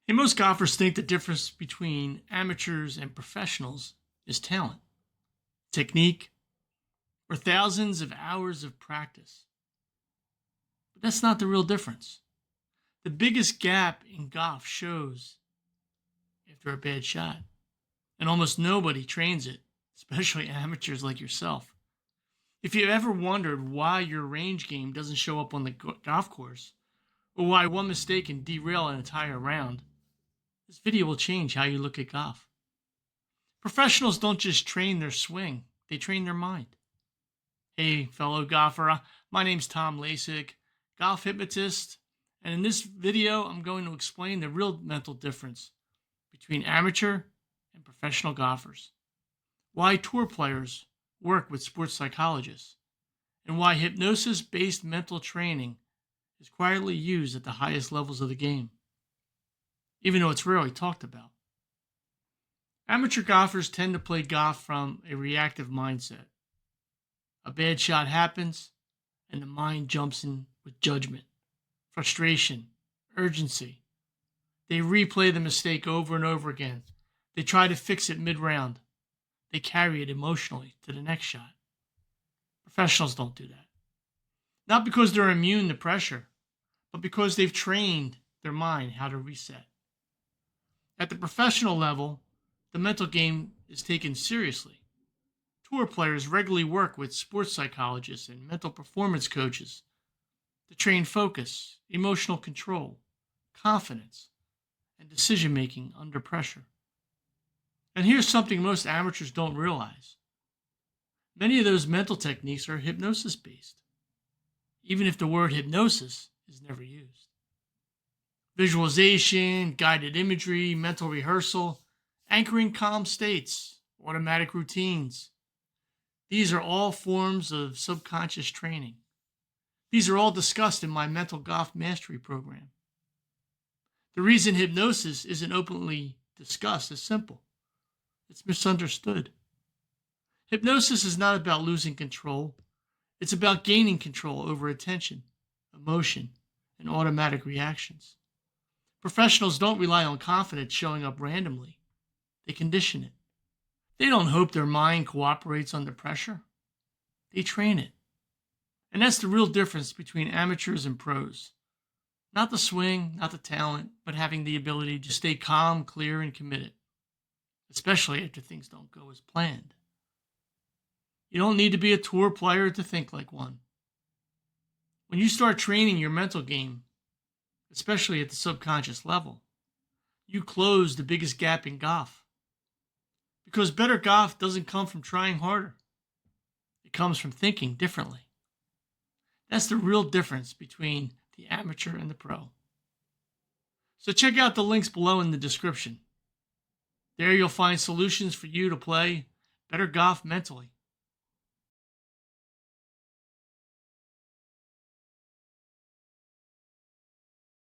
Hey, most golfers think the difference between amateurs and professionals is talent, technique, or thousands of hours of practice. But that's not the real difference. The biggest gap in golf shows after a bad shot, and almost nobody trains it, especially amateurs like yourself. If you've ever wondered why your range game doesn't show up on the golf course, or why one mistake can derail an entire round, this video will change how you look at golf. Professionals don't just train their swing, they train their mind. Hey, fellow golfer, my name's Tom Laessig, golf hypnotist, and in this video, I'm going to explain the real mental difference between amateur and professional golfers, why tour players work with sports psychologists, and why hypnosis-based mental training is quietly used at the highest levels of the game, even though it's rarely talked about. Amateur golfers tend to play golf from a reactive mindset. A bad shot happens, and the mind jumps in with judgment, frustration, urgency. They replay the mistake over and over again. They try to fix it mid-round. They carry it emotionally to the next shot. Professionals don't do that. Not because they're immune to pressure, but because they've trained their mind how to reset. At the professional level, the mental game is taken seriously. Tour players regularly work with sports psychologists and mental performance coaches to train focus, emotional control, confidence, and decision-making under pressure. And here's something most amateurs don't realize. Many of those mental techniques are hypnosis-based, even if the word hypnosis is never used. Visualization, guided imagery, mental rehearsal, anchoring calm states, automatic routines. These are all forms of subconscious training. These are all discussed in my mental golf mastery program. The reason hypnosis isn't openly discussed is simple. It's misunderstood. Hypnosis is not about losing control. It's about gaining control over attention, emotion, and automatic reactions. Professionals don't rely on confidence showing up randomly. They condition it. They don't hope their mind cooperates under pressure. They train it. And that's the real difference between amateurs and pros. Not the swing, not the talent, but having the ability to stay calm, clear, and committed, especially after things don't go as planned. You don't need to be a tour player to think like one. When you start training your mental game, especially at the subconscious level, you close the biggest gap in golf. Because better golf doesn't come from trying harder. It comes from thinking differently. That's the real difference between the amateur and the pro. So check out the links below in the description. There you'll find solutions for you to play better golf mentally.